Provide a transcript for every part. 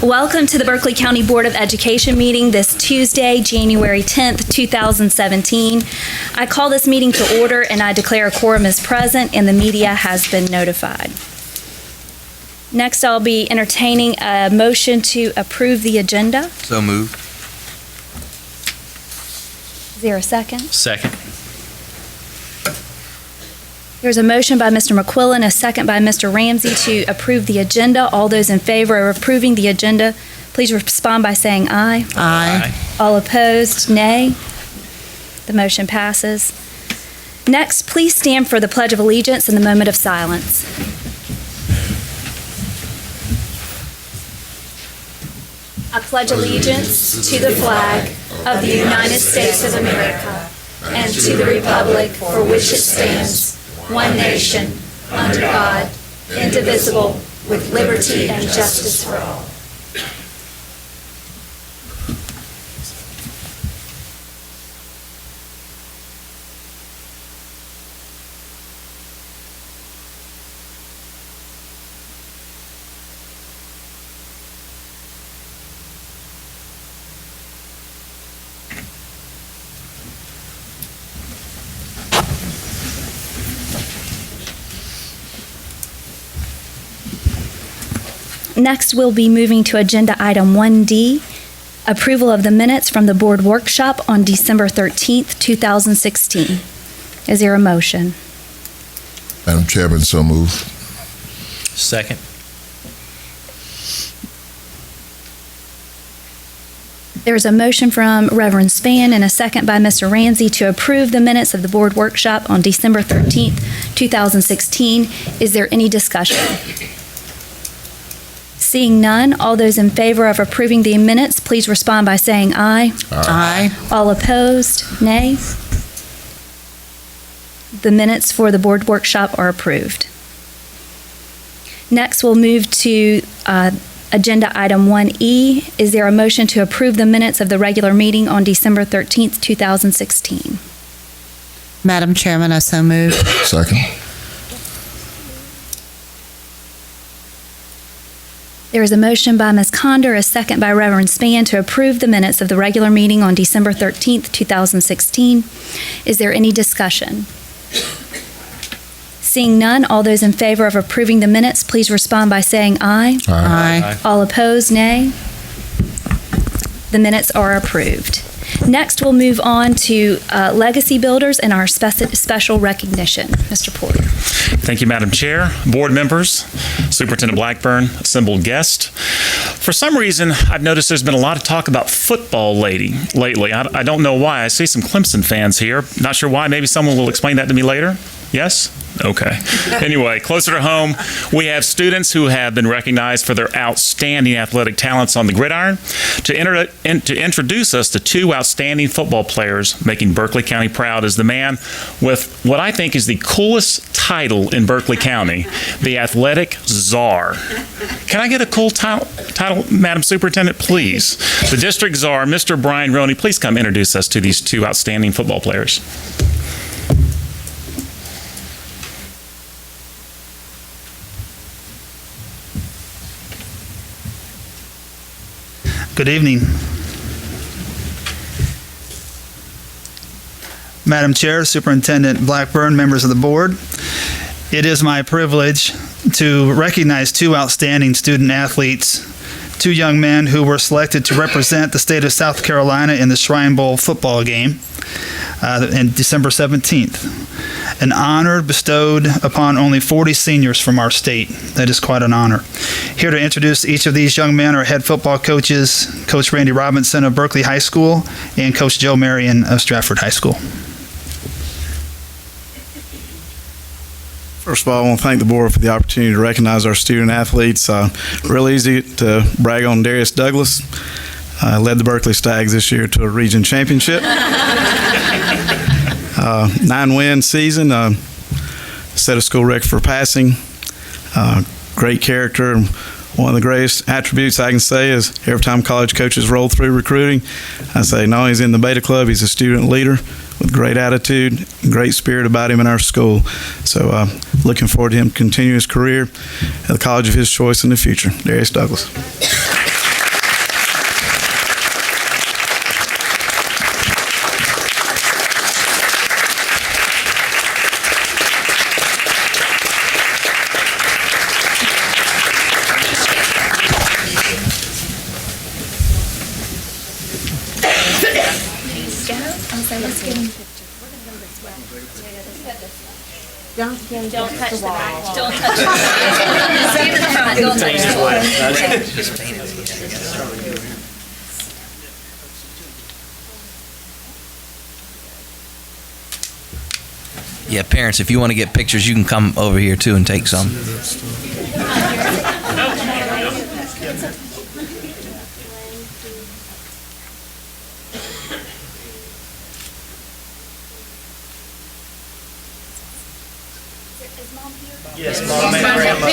Welcome to the Berkeley County Board of Education meeting this Tuesday, January 10th, 2017. I call this meeting to order and I declare a quorum is present and the media has been notified. Next, I'll be entertaining a motion to approve the agenda. So moved. Is there a second? Second. There's a motion by Mr. McQuillan, a second by Mr. Ramsey to approve the agenda. All those in favor of approving the agenda, please respond by saying aye. Aye. All opposed, nay. The motion passes. Next, please stand for the Pledge of Allegiance in the moment of silence. I pledge allegiance to the flag of the United States of America and to the republic for which it stands, one nation, under God, indivisible, with liberty and justice for all. Next, we'll be moving to Agenda Item 1D, approval of the minutes from the board workshop on December 13th, 2016. Is there a motion? Madam Chairman, so moved. Second. There's a motion from Reverend Spann and a second by Mr. Ramsey to approve the minutes of the board workshop on December 13th, 2016. Is there any discussion? Seeing none, all those in favor of approving the minutes, please respond by saying aye. Aye. All opposed, nay. The minutes for the board workshop are approved. Next, we'll move to Agenda Item 1E. Is there a motion to approve the minutes of the regular meeting on December 13th, 2016? Madam Chairman, I so move. Second. There is a motion by Ms. Conder, a second by Reverend Spann to approve the minutes of the regular meeting on December 13th, 2016. Is there any discussion? Seeing none, all those in favor of approving the minutes, please respond by saying aye. Aye. All opposed, nay. The minutes are approved. Next, we'll move on to Legacy Builders and our special recognition. Mr. Porter. Thank you, Madam Chair, board members, Superintendent Blackburn, assembled guests. For some reason, I've noticed there's been a lot of talk about football lately. I don't know why. I see some Clemson fans here. Not sure why. Maybe someone will explain that to me later. Yes? Okay. Anyway, closer to home, we have students who have been recognized for their outstanding athletic talents on the gridiron. To introduce us to two outstanding football players making Berkeley County proud is the man with what I think is the coolest title in Berkeley County, the Athletic Czar. Can I get a cool title, Madam Superintendent, please? The District Czar, Mr. Brian Roney, please come introduce us to these two outstanding football players. Good evening. Madam Chair, Superintendent Blackburn, members of the board, it is my privilege to recognize two outstanding student athletes, two young men who were selected to represent the state of South Carolina in the Shrine Bowl football game on December 17th. An honor bestowed upon only 40 seniors from our state. That is quite an honor. Here to introduce each of these young men are head football coaches, Coach Randy Robinson of Berkeley High School and Coach Joe Marion of Stratford High School. First of all, I want to thank the board for the opportunity to recognize our student athletes. Real easy to brag on Darius Douglas. Led the Berkeley Stags this year to a region championship. 9-win season, set a school record for passing, great character. One of the greatest attributes I can say is every time college coaches roll through recruiting, I say, no, he's in the Beta Club, he's a student leader with great attitude, great spirit about him in our school. So looking forward to him continuing his career at the college of his choice in the future. Darius Douglas. Don't touch the wall. Don't touch the wall. Stand in the front. Don't touch the wall. Yeah, parents, if you want to get pictures, you can come over here too and take some. Yes, Mom and Grandma.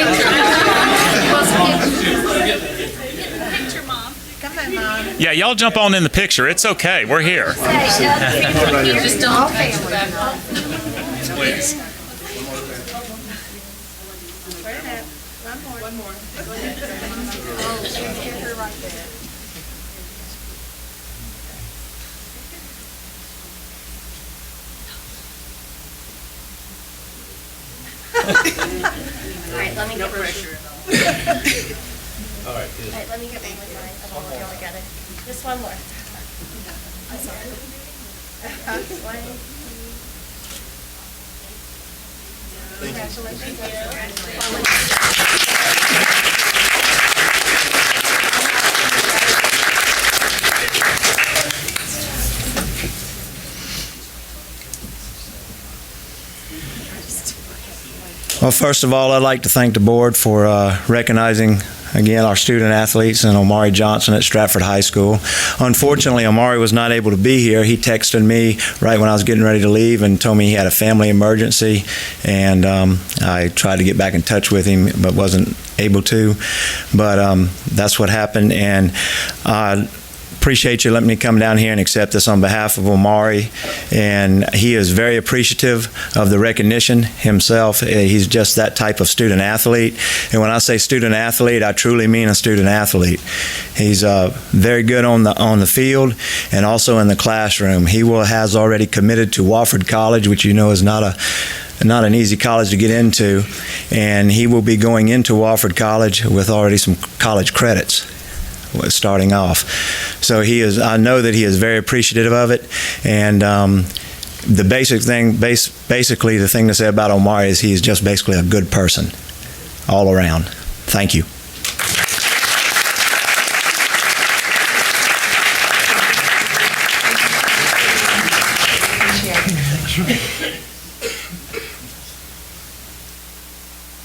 Yeah, y'all jump on in the picture. It's okay. We're here. Just don't. Please. All right, let me get pressure. All right, let me get one with mine, and then we'll go together. Just one more. I'm sorry. One, two. Well, first of all, I'd like to thank the board for recognizing, again, our student athletes and Omari Johnson at Stratford High School. Unfortunately, Omari was not able to be here. He texted me right when I was getting ready to leave and told me he had a family emergency, and I tried to get back in touch with him but wasn't able to. But that's what happened, and appreciate you letting me come down here and accept this on behalf of Omari, and he is very appreciative of the recognition himself. He's just that type of student athlete, and when I say student athlete, I truly mean a student athlete. He's very good on the field and also in the classroom. He has already committed to Wofford College, which you know is not an easy college to get into, and he will be going into Wofford College with already some college credits starting off. So I know that he is very appreciative of it, and the basically the thing to say about Omari is he's just basically a good person all around. Thank you.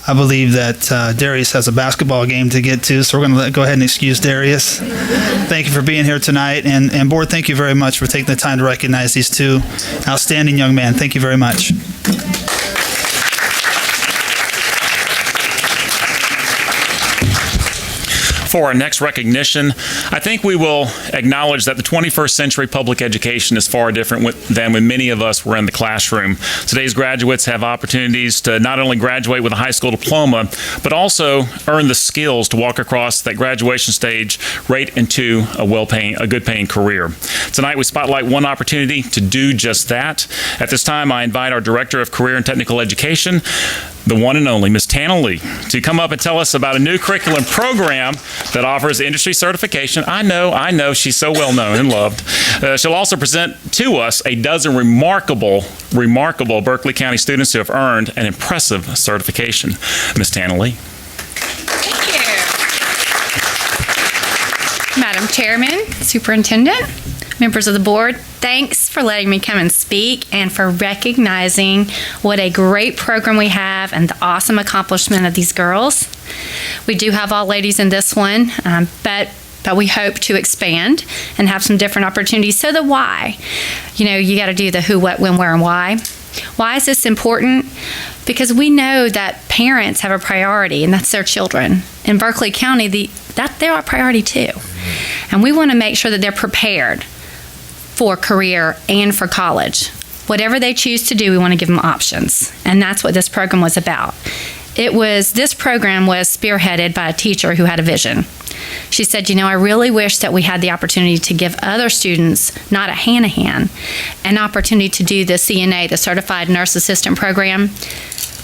I believe that Darius has a basketball game to get to, so we're going to go ahead and excuse Darius. Thank you for being here tonight, and board, thank you very much for taking the time to recognize these two outstanding young men. Thank you very much. For our next recognition, I think we will acknowledge that the 21st century public education is far different than when many of us were in the classroom. Today's graduates have opportunities to not only graduate with a high school diploma, but also earn the skills to walk across that graduation stage right into a good-paying career. Tonight, we spotlight one opportunity to do just that. At this time, I invite our Director of Career and Technical Education, the one and only Ms. Tana Lee, to come up and tell us about a new curriculum program that offers industry certification. I know, she's so well known and loved. She'll also present to us a dozen remarkable Berkeley County students who have earned an impressive certification. Ms. Tana Lee. Thank you. Madam Chairman, Superintendent, members of the board, thanks for letting me come and speak and for recognizing what a great program we have and the awesome accomplishment of these girls. We do have all ladies in this one, but we hope to expand and have some different opportunities. So the why, you got to do the who, what, when, where, and why. Why is this important? Because we know that parents have a priority, and that's their children. In Berkeley County, they're our priority too. And we want to make sure that they're prepared for career and for college. Whatever they choose to do, we want to give them options. And that's what this program was about. This program was spearheaded by a teacher who had a vision. She said, I really wish that we had the opportunity to give other students, not a Hanahan, an opportunity to do the CNA, the Certified Nurse Assistant Program.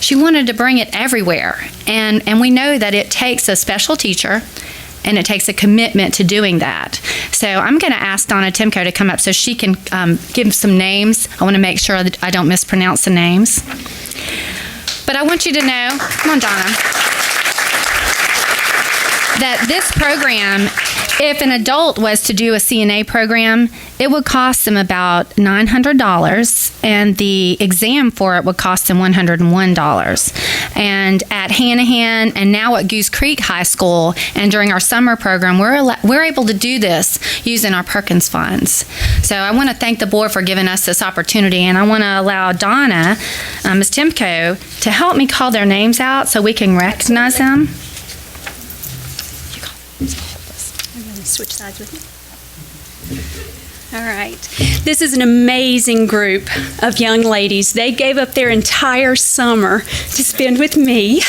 She wanted to bring it everywhere. And we know that it takes a special teacher and it takes a commitment to doing that. So I'm going to ask Donna Timko to come up so she can give some names. I want to make sure that I don't mispronounce the names. But I want you to know, come on, Donna, that this program, if an adult was to do a CNA program, it would cost them about $900, and the exam for it would cost them $101. And at Hanahan and now at Goose Creek High School, and during our summer program, we're able to do this using our Perkins funds. So I want to thank the board for giving us this opportunity, and I want to allow Donna, Ms. Timko, to help me call their names out so we can recognize them. Switch sides with me. All right. This is an amazing group of young ladies. They gave up their entire summer to spend with me,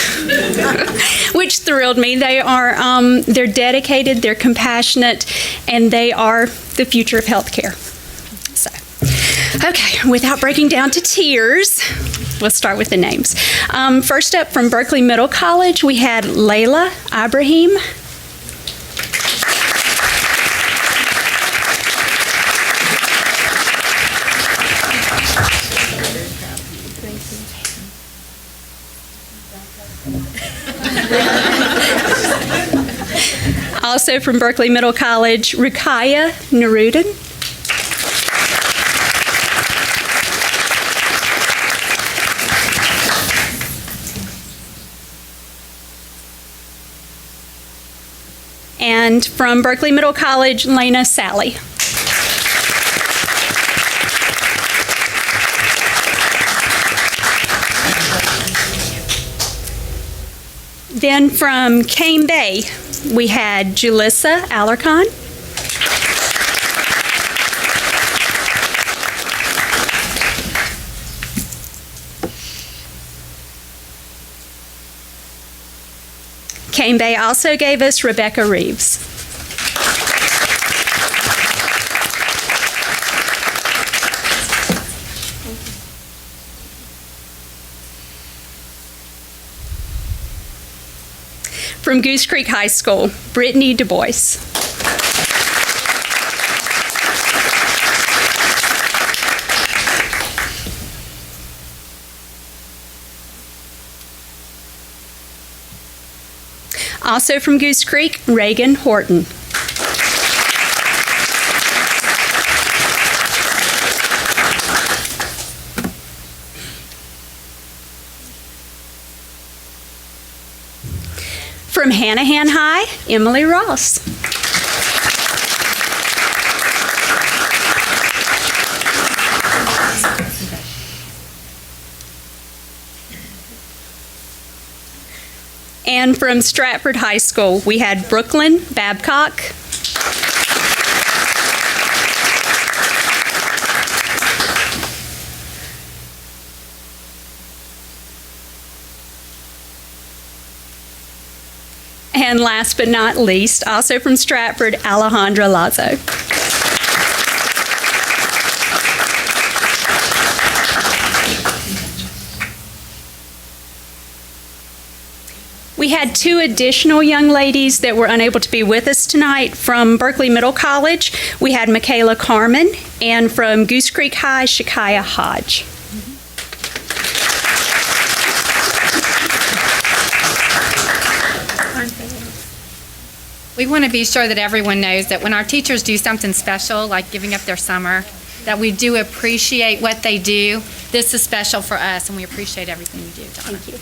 which thrilled me. They are they're dedicated, they're compassionate, and they are the future of healthcare. So, okay, without breaking down to tears, we'll start with the names. First up, from Berkeley Middle College, we had Layla Ibrahim. Also from Berkeley Middle College, Rukaya Narudin. And from Berkeley Middle College, Lena Sally. Then from Cane Bay, we had Julissa Alarcon. Cane Bay also gave us Rebecca Reeves. From Goose Creek High School, Brittany Du Bois. Also from Goose Creek, Reagan Horton. From Hanahan High, Emily Ross. And from Stratford High School, we had Brooklyn Babcock. And last but not least, also from Stratford, Alejandra Lazo. We had two additional young ladies that were unable to be with us tonight. From Berkeley Middle College, we had Michaela Carmen, and from Goose Creek High, Shakaya Hodge. We want to be sure that everyone knows that when our teachers do something special, like giving up their summer, that we do appreciate what they do. This is special for us, and we appreciate everything you do, Donna. Thank you.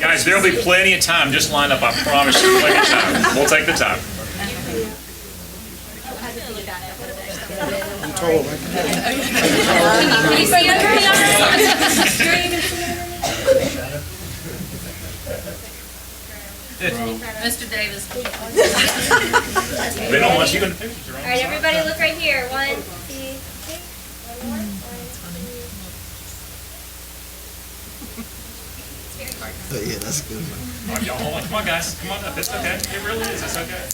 Guys, there'll be plenty of time. Just line up. I promise you, plenty of time. We'll take the time. Mr. Davis. They don't want you in the picture. All right, everybody look right here. 1, 2, 3. One more. Yeah, that's a good one. All right, y'all hold on. Come on, guys. Come on up. It's okay. It really is. It's okay.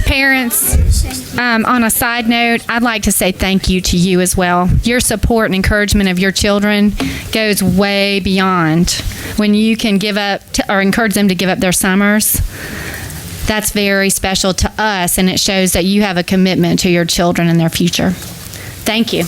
Parents, on a side note, I'd like to say thank you to you as well. Your support and encouragement of your children goes way beyond when you can give up or encourage them to give up their summers. That's very special to us, and it shows that you have a commitment to your children and their future. Thank you.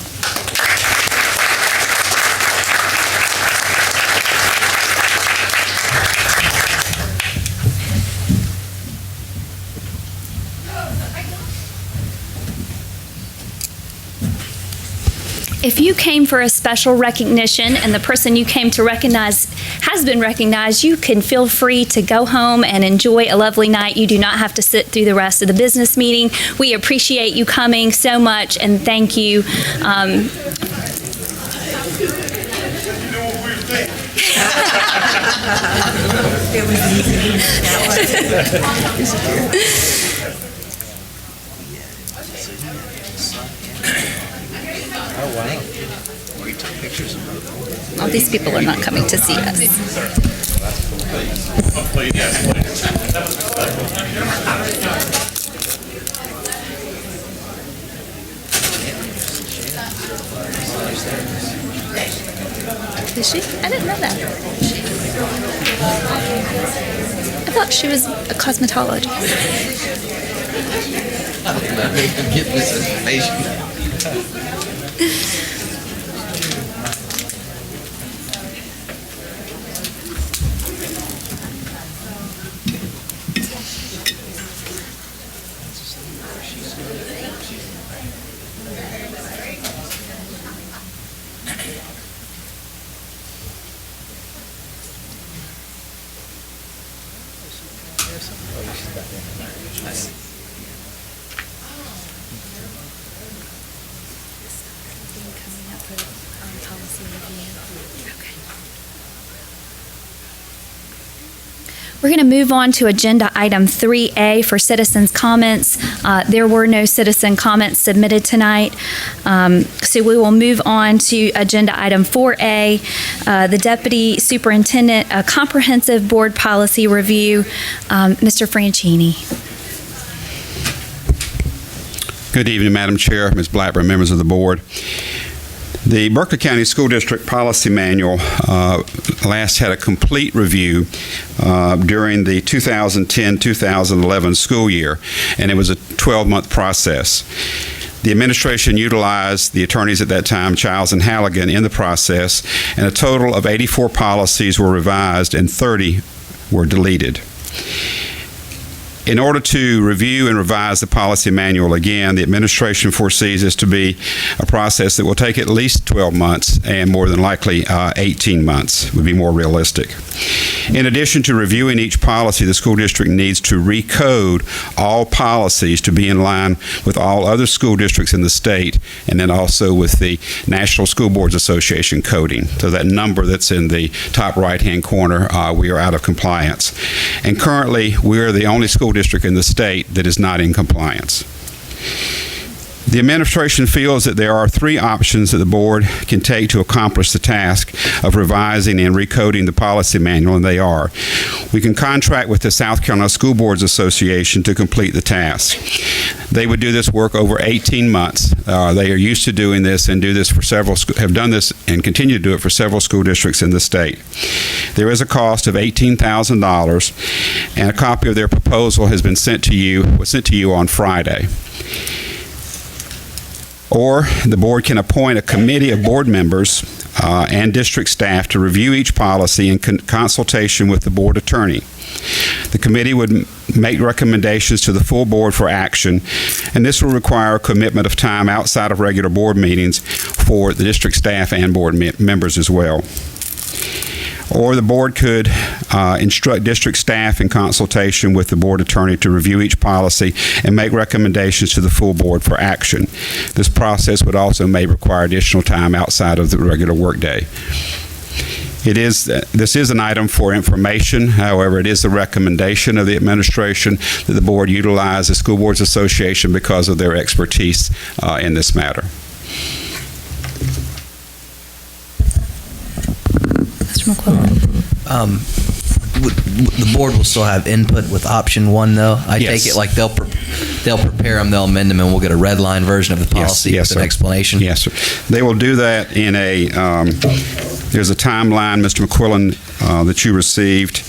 If you came for a special recognition and the person you came to recognize has been recognized, you can feel free to go home and enjoy a lovely night. You do not have to sit through the rest of the business meeting. We appreciate you coming so much, and thank you. Oh, wow. We took pictures of All these people are not coming to see us. Is she? I didn't know that. I thought she was a cosmetologist. Get this information. We're going to move on to agenda item 3A for citizens' comments. There were no citizen comments submitted tonight. So we will move on to agenda item 4A, the Deputy Superintendent, a comprehensive board policy review. Mr. Franchini. Good evening, Madam Chair, Ms. Blackburn, members of the board. The Berkeley County School District Policy Manual last had a complete review during the 2010-2011 school year, and it was a 12-month process. The administration utilized the attorneys at that time, Childs and Halligan, in the process, and a total of 84 policies were revised and 30 were deleted. In order to review and revise the policy manual again, the administration foresees this to be a process that will take at least 12 months and more than likely 18 months would be more realistic. In addition to reviewing each policy, the school district needs to recode all policies to be in line with all other school districts in the state, and then also with the National School Boards Association coding. So that number that's in the top right-hand corner, we are out of compliance. And currently, we are the only school district in the state that is not in compliance. The administration feels that there are three options that the board can take to accomplish the task of revising and recoding the policy manual, and they are: we can contract with the South Carolina School Boards Association to complete the task. They would do this work over 18 months. They are used to doing this and do this for have done this and continue to do it for several school districts in the state. There is a cost of $18,000, and a copy of their proposal has been sent to you on Friday. Or the board can appoint a committee of board members and district staff to review each policy in consultation with the board attorney. The committee would make recommendations to the full board for action, and this will require a commitment of time outside of regular board meetings for the district staff and board members as well. Or the board could instruct district staff in consultation with the board attorney to review each policy and make recommendations to the full board for action. This process would also may require additional time outside of the regular workday. This is an item for information. However, it is the recommendation of the administration that the board utilize the School Boards Association because of their expertise in this matter. Mr. McQuillan. The board will still have input with option one, though. I Yes. take it like they'll prepare them, they'll amend them, and we'll get a red line version of the policy Yes, with an sir. explanation. Yes, sir. They will do that in a, there's a timeline, Mr. McQuillan, that you received,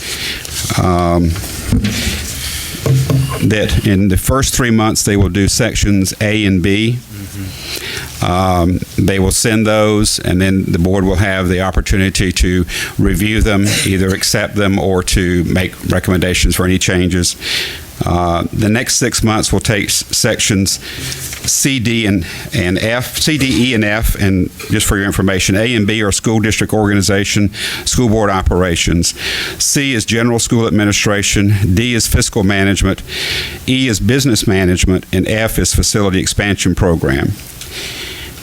that in the first 3 months, they will do sections A and B. They will send those, and then the board will have the opportunity to review them, either accept them or to make recommendations for any changes. The next 6 months will take sections C, D, and F, C, D, E, and F, and just for your information, A and B are school district organization, school board operations. C is general school administration, D is fiscal management, E is business management, and F is facility expansion program.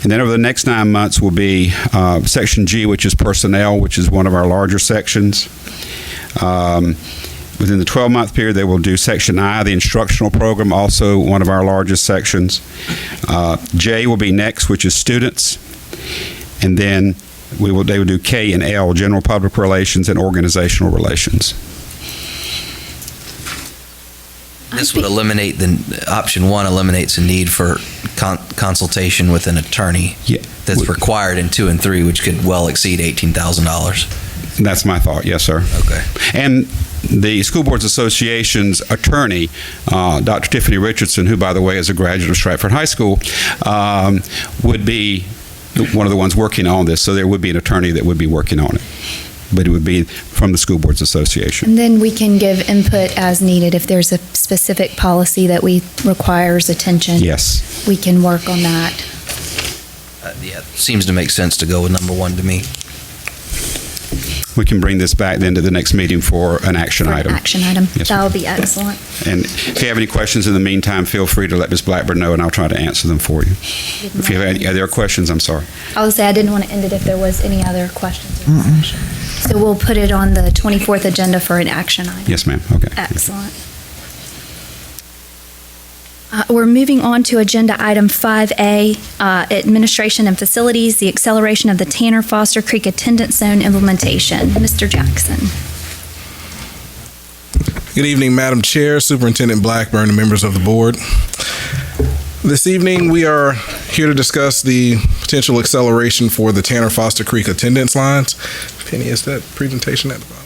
And then over the next 9 months will be Section G, which is personnel, which is one of our larger sections. Within the 12-month period, they will do Section I, the instructional program, also one of our largest sections. J will be next, which is students. And then they will do K and L, general public relations and organizational relations. This would eliminate option one eliminates the need for consultation with an attorney that's required in 2 and 3, which could well exceed $18,000. That's my thought, yes, sir. Okay. And the School Boards Association's attorney, Dr. Tiffany Richardson, who, by the way, is a graduate of Stratford High School, would be one of the ones working on this. So there would be an attorney that would be working on it. But it would be from the School Boards Association. And then we can give input as needed. If there's a specific policy that requires attention. Yes. We can work on that. Yeah, seems to make sense to go with number one to me. We can bring this back then to the next meeting for an action item. Action item. Yes, That would be excellent. And if you have any questions in the meantime, feel free to let Ms. Blackburn know, and I'll try to answer them for you. If you have any other questions, I'm sorry. I would say I didn't want to end it if there was any other questions or discussion. So we'll put it on the 24th agenda for an action item. Yes, ma'am. Okay. Excellent. We're moving on to agenda item 5A, administration and facilities, the acceleration of the Tanner Foster Creek attendance zone implementation. Mr. Jackson. Good evening, Madam Chair, Superintendent Blackburn, and members of the board. This evening, we are here to discuss the potential acceleration for the Tanner Foster Creek attendance lines. Penny, is that presentation at the bottom?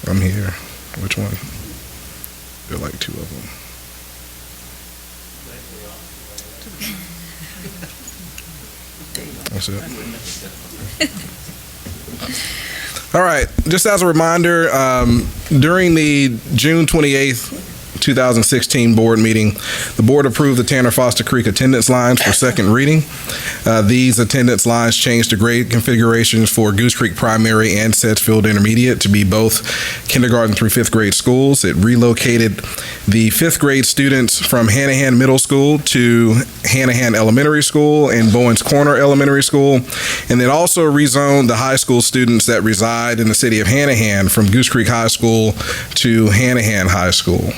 I'm here. Which one? There are like 2 of them. That's it. All right. Just as a reminder, during the June 28th, 2016 board meeting, the board approved the Tanner Foster Creek attendance lines for second reading. These attendance lines changed the grade configurations for Goose Creek Primary and Sedgefield Intermediate to be both kindergarten through 5th grade schools. It relocated the 5th grade students from Hanahan Middle School to Hanahan Elementary School and Bowens Corner Elementary School, and it also rezoned the high school students that reside in the city of Hanahan from Goose Creek High School to Hanahan High School.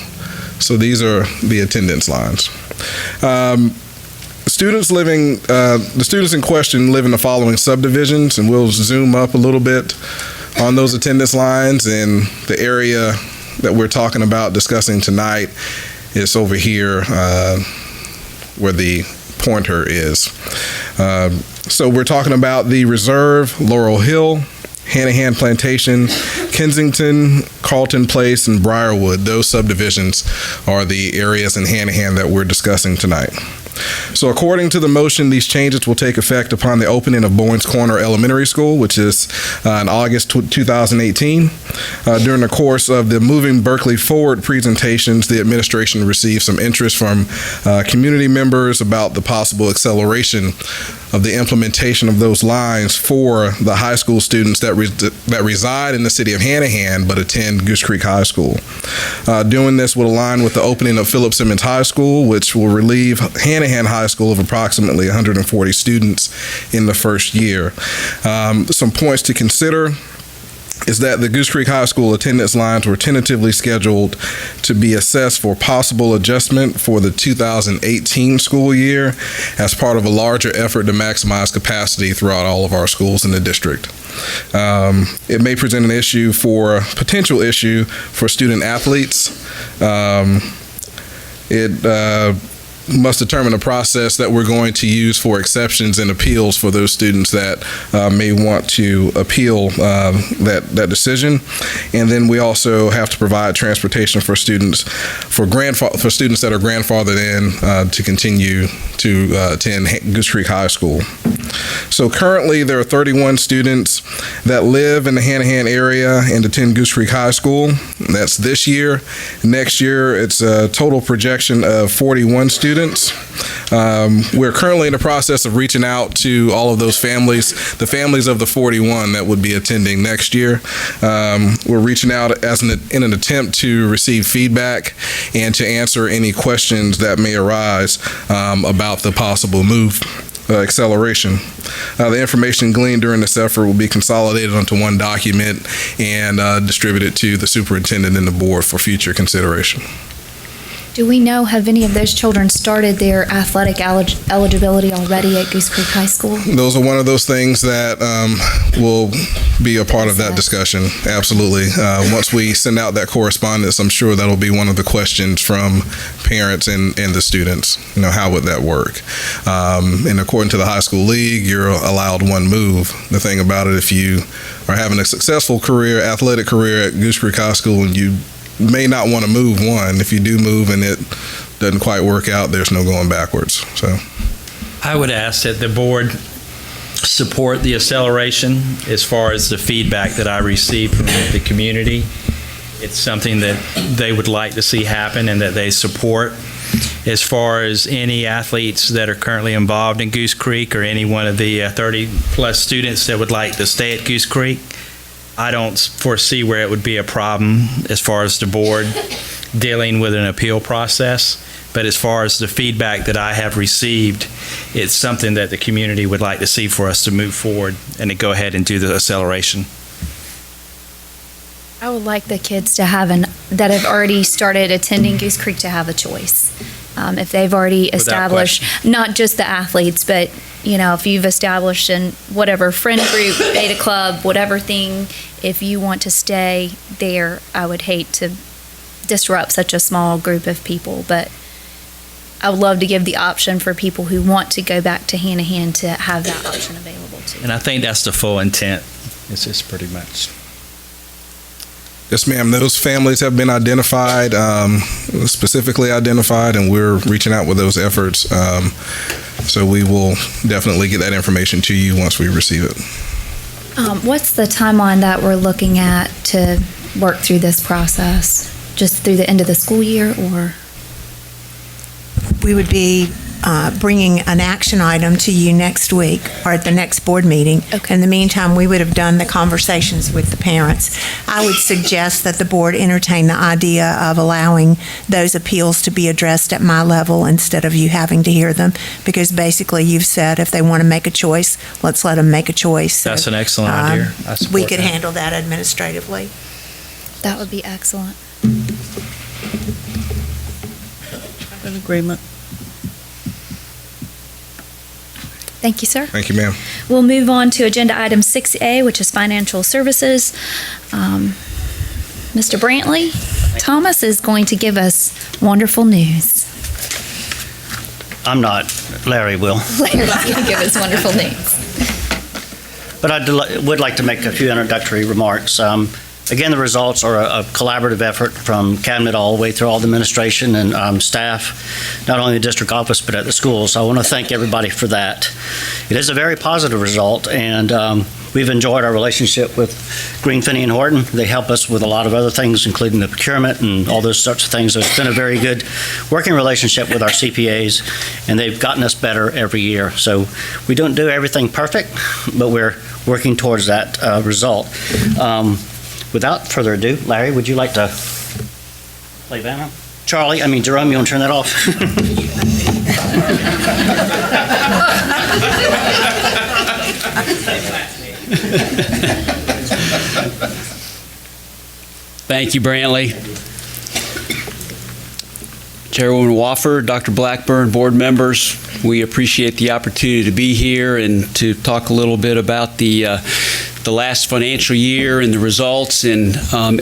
So these are the attendance lines. The students in question live in the following subdivisions, and we'll zoom up a little bit on those attendance lines. And the area that we're talking about discussing tonight is over here where the pointer is. So we're talking about the Reserve, Laurel Hill, Hanahan Plantation, Kensington, Carlton Place, and Briarwood. Those subdivisions are the areas in Hanahan that we're discussing tonight. So according to the motion, these changes will take effect upon the opening of Bowens Corner Elementary School, which is in August 2018. During the course of the Moving Berkeley Forward presentations, the administration received some interest from community members about the possible acceleration of the implementation of those lines for the high school students that reside in the city of Hanahan but attend Goose Creek High School. Doing this would align with the opening of Philip Simmons High School, which will relieve Hanahan High School of approximately 140 students in the first year. Some points to consider is that the Goose Creek High School attendance lines were tentatively scheduled to be assessed for possible adjustment for the 2018 school year as part of a larger effort to maximize capacity throughout all of our schools in the district. It may present a potential issue for student athletes. It must determine a process that we're going to use for exceptions and appeals for those students that may want to appeal that decision. And then we also have to provide transportation for students that are grandfathered in to continue to attend Goose Creek High School. So currently there are 31 students that live in the Hanahan area and attend Goose Creek High School. That's this year. Next year it's a total projection of 41 students. We're currently in the process of reaching out to all of those families, the families of the 41 that would be attending next year. We're reaching out in an attempt to receive feedback and to answer any questions that may arise about the possible move. Acceleration. The information gleaned during this effort will be consolidated onto one document and distributed to the superintendent and the board for future consideration. Do we know, have any of those children started their athletic eligibility already at Goose Creek High School? Those are one of those things that will be a part of that discussion. Absolutely. Once we send out that correspondence, I'm sure that'll be one of the questions from parents and the students. How would that work? And according to the high school league, you're allowed one move. The thing about it, if you are having a successful athletic career at Goose Creek High School and you may not want to move one. If you do move and it doesn't quite work out, there's no going backwards. So I would ask that the board support the acceleration as far as the feedback that I received from the community. It's something that they would like to see happen and that they support. As far as any athletes that are currently involved in Goose Creek or any one of the 30-plus students that would like to stay at Goose Creek, I don't foresee where it would be a problem as far as the board dealing with an appeal process. But as far as the feedback that I have received, it's something that the community would like to see for us to move forward and to go ahead and do the acceleration. I would like the kids to have that have already started attending Goose Creek to have a choice. If they've already established, not just the athletes, but if you've established in whatever friend group, beta club, whatever thing, if you want to stay there, I would hate to disrupt such a small group of people, but I would love to give the option for people who want to go back to Hanahan to have that option available to them. And I think that's the full intent. It's just pretty much. Yes, ma'am. Those families have been identified, specifically identified, and we're reaching out with those efforts. So we will definitely get that information to you once we receive it. What's the timeline that we're looking at to work through this process? Just through the end of the school year, or? We would be bringing an action item to you next week or at the next board meeting. Okay. In the meantime, we would have done the conversations with the parents. I would suggest that the board entertain the idea of allowing those appeals to be addressed at my level instead of you having to hear them, because basically you've said if they want to make a choice, let's let them make a choice. That's an excellent idea. We could handle that administratively. That would be excellent. I'm in agreement. Thank you, sir. Thank you, ma'am. We'll move on to agenda item 6A, which is financial services. Mr. Brantley, Thomas is going to give us wonderful news. I'm not. Larry will. Larry's going to give us wonderful news. But I would like to make a few introductory remarks. Again, the results are a collaborative effort from cabinet all the way through all the administration and staff, not only the district office but at the schools. So I want to thank everybody for that. It is a very positive result, and We've enjoyed our relationship with Green, Finney, and Horton. They help us with a lot of other things, including the procurement and all those sorts of things. So it's been a very good working relationship with our CPAs, and they've gotten us better every year. So we don't do everything perfect, but we're working towards that result. Without further ado, Larry, would you like to play Vanna? Jerome, you want to turn that off? Thank you, Brantley. Chairwoman Wofford, Dr. Blackburn, board members, we appreciate the opportunity to be here and to talk a little bit about the last financial year and the results. And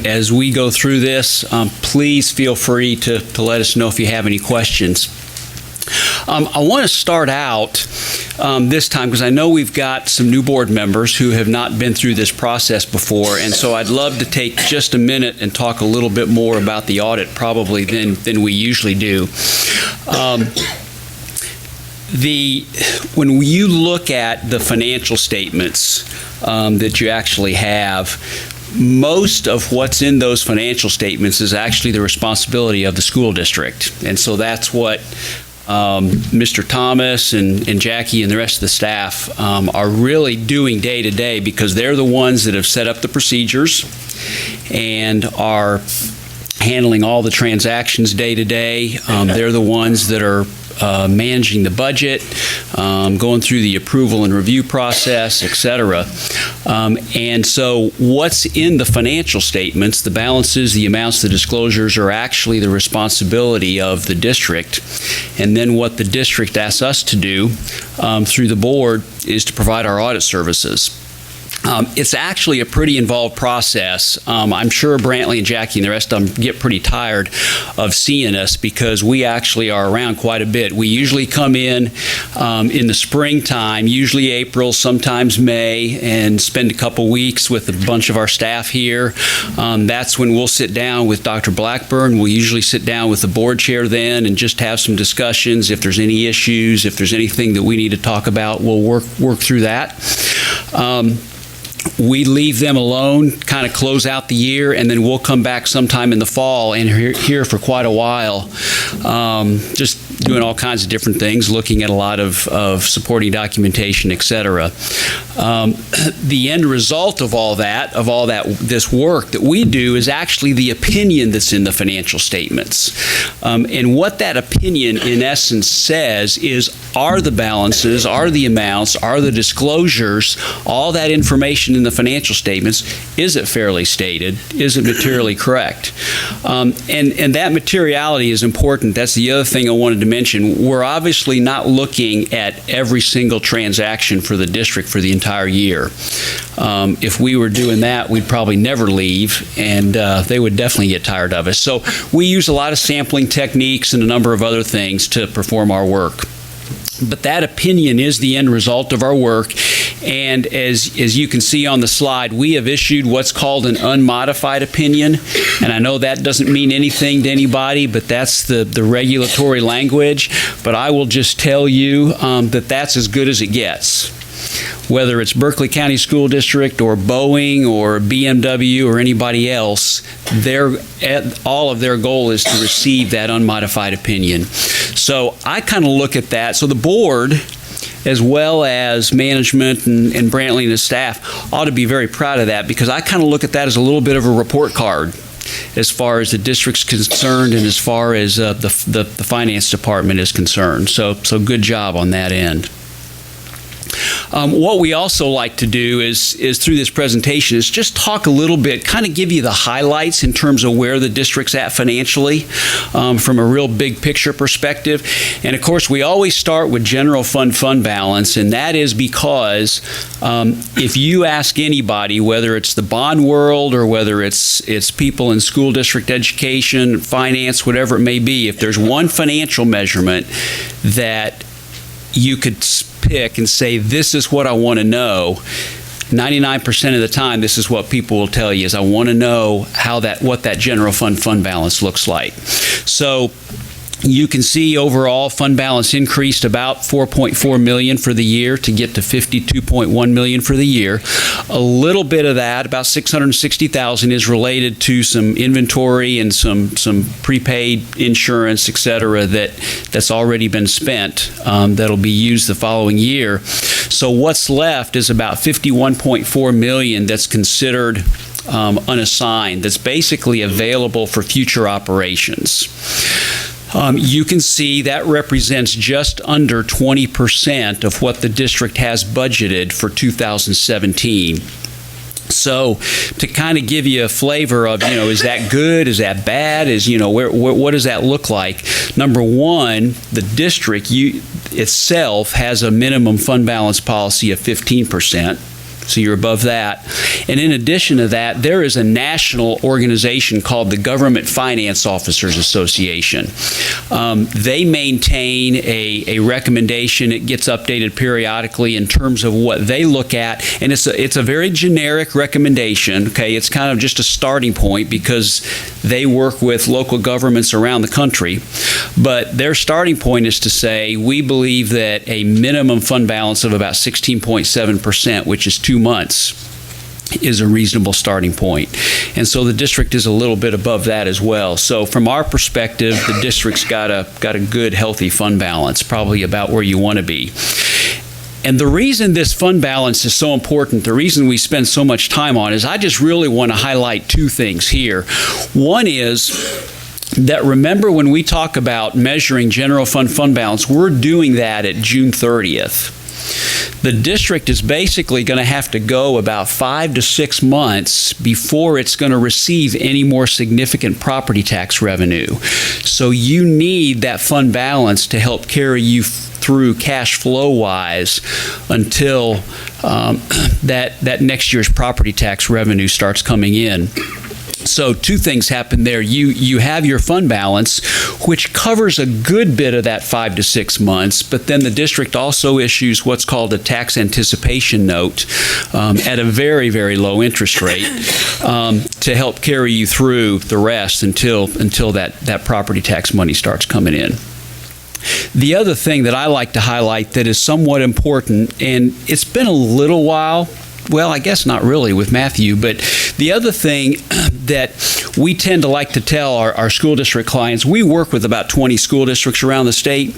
as we go through this, please feel free to let us know if you have any questions. I want to start out this time because I know we've got some new board members who have not been through this process before, and so I'd love to take just a minute and talk a little bit more about the audit probably than we usually do. When you look at the financial statements that you actually have, most of what's in those financial statements is actually the responsibility of the school district, and so that's what Mr. Thomas and Jackie and the rest of the staff are really doing day to day, because they're the ones that have set up the procedures and are handling all the transactions day to day. They're the ones that are managing the budget, going through the approval and review process, etc. And so what's in the financial statements, the balances, the amounts, the disclosures, are actually the responsibility of the district. And then what the district asks us to do through the board is to provide our audit services. It's actually a pretty involved process. I'm sure Brantley and Jackie and the rest of them get pretty tired of seeing us because we actually are around quite a bit. We usually come in the springtime, usually April, sometimes May, and spend a couple weeks with a bunch of our staff here. That's when we'll sit down with Dr. Blackburn. We'll usually sit down with the board chair then and just have some discussions. If there's any issues, if there's anything that we need to talk about, we'll work through that. We leave them alone, kind of close out the year, and then we'll come back sometime in the fall and here for quite a while, just doing all kinds of different things, looking at a lot of supporting documentation, etc. The end result of all that, this work that we do is actually the opinion that's in the financial statements. And what that opinion, in essence, says is, are the balances, are the amounts, are the disclosures, all that information in the financial statements, is it fairly stated? Is it materially correct? And that materiality is important. That's the other thing I wanted to mention. We're obviously not looking at every single transaction for the district for the entire year. If we were doing that, we'd probably never leave, and they would definitely get tired of us. So we use a lot of sampling techniques and a number of other things to perform our work. But that opinion is the end result of our work, and as you can see on the slide, we have issued what's called an unmodified opinion, and I know that doesn't mean anything to anybody, but that's the regulatory language. But I will just tell you that that's as good as it gets. Whether it's Berkeley County School District or Boeing or BMW or anybody else, all of their goal is to receive that unmodified opinion. So I kind of look at that. So the board, as well as management and Brantley and his staff, ought to be very proud of that, because I kind of look at that as a little bit of a report card as far as the district's concerned and as far as the finance department is concerned. So good job on that end. What we also like to do is through this presentation is just talk a little bit, kind of give you the highlights in terms of where the district's at financially from a real big picture perspective. And of course, we always start with general fund balance, and that is because if you ask anybody, whether it's the bond world or whether it's people in school district education, finance, whatever it may be, if there's one financial measurement that you could pick and say, this is what I want to know, 99% of the time, this is what people will tell you, is I want to know what that general fund balance looks like. So You can see overall fund balance increased about $4.4 million for the year to get to $52.1 million for the year. A little bit of that, about $660,000, is related to some inventory and some prepaid insurance, et cetera, that's already been spent, that'll be used the following year. So what's left is about $51.4 million that's considered unassigned, that's basically available for future operations. You can see that represents just under 20% of what the district has budgeted for 2017. So to kind of give you a flavor of, is that good? Is that bad? What does that look like? Number one, the district itself has a minimum fund balance policy of 15%. So you're above that. And in addition to that, there is a national organization called the Government Finance Officers Association. They maintain a recommendation. It gets updated periodically in terms of what they look at. And it's a very generic recommendation. Okay, it's kind of just a starting point because they work with local governments around the country. But their starting point is to say, we believe that a minimum fund balance of about 16.7%, which is 2 months, is a reasonable starting point. And so the district is a little bit above that as well. So from our perspective, the district's got a good, healthy fund balance, probably about where you want to be. And the reason this fund balance is so important, the reason we spend so much time on it, is I just really want to highlight two things here. One is that, remember, when we talk about measuring general fund balance, we're doing that at June 30th. The district is basically going to have to go about 5 to 6 months before it's going to receive any more significant property tax revenue. So you need that fund balance to help carry you through cash flow wise until that next year's property tax revenue starts coming in. So two things happen there. You have your fund balance, which covers a good bit of that 5 to 6 months, but then the district also issues what's called a tax anticipation note at a very, very low interest rate to help carry you through the rest until that property tax money starts coming in. The other thing that I like to highlight that is somewhat important, and it's been a little while, well, I guess not really with Matthew, but the other thing that we tend to like to tell our school district clients, we work with about 20 school districts around the state,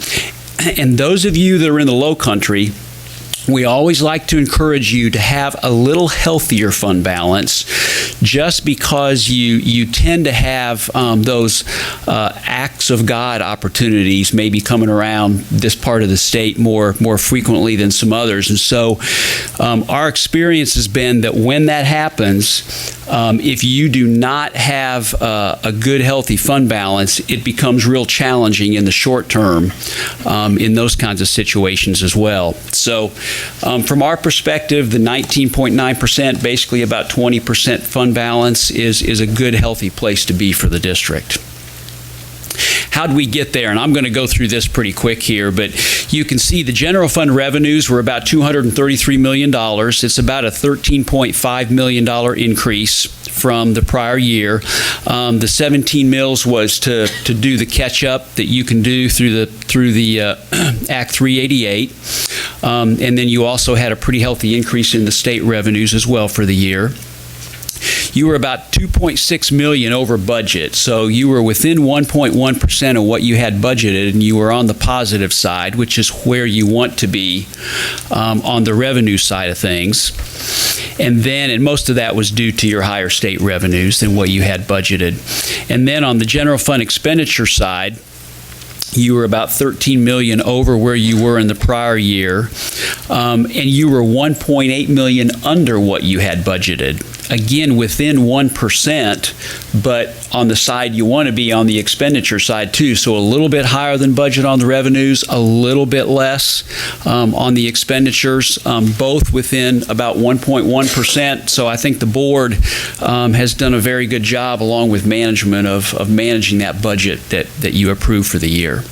and those of you that are in the low country, we always like to encourage you to have a little healthier fund balance, just because you tend to have those acts of God opportunities maybe coming around this part of the state more frequently than some others. And so our experience has been that when that happens, if you do not have a good, healthy fund balance, it becomes real challenging in the short term in those kinds of situations as well. So from our perspective, the 19.9%, basically about 20% fund balance, is a good, healthy place to be for the district. How did we get there? And I'm going to go through this pretty quick here, but you can see the general fund revenues were about $233 million. It's about a $13.5 million increase from the prior year. The 17 mills was to do the catch up that you can do through the Act 388. And then you also had a pretty healthy increase in the state revenues as well for the year. You were about $2.6 million over budget, so you were within 1.1% of what you had budgeted, and you were on the positive side, which is where you want to be on the revenue side of things. And most of that was due to your higher state revenues than what you had budgeted. And then on the general fund expenditure side, you were about $13 million over where you were in the prior year, and you were $1.8 million under what you had budgeted. Again, within 1%, but on the side you want to be on the expenditure side too. So a little bit higher than budget on the revenues, a little bit less on the expenditures, both within about 1.1%. So I think the board has done a very good job, along with management, of managing that budget that you approved for the year.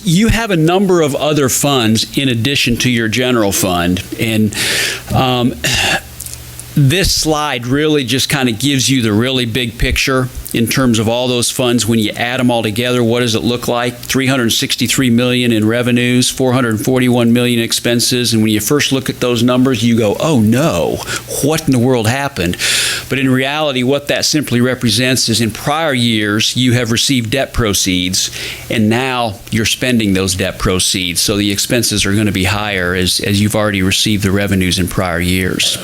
You have a number of other funds in addition to your general fund, and this slide really just kind of gives you the really big picture in terms of all those funds. When you add them all together, what does it look like? $363 million in revenues, $441 million in expenses. And when you first look at those numbers, you go, oh no, what in the world happened? But in reality, what that simply represents is in prior years, you have received debt proceeds, and now you're spending those debt proceeds. So the expenses are going to be higher as you've already received the revenues in prior years.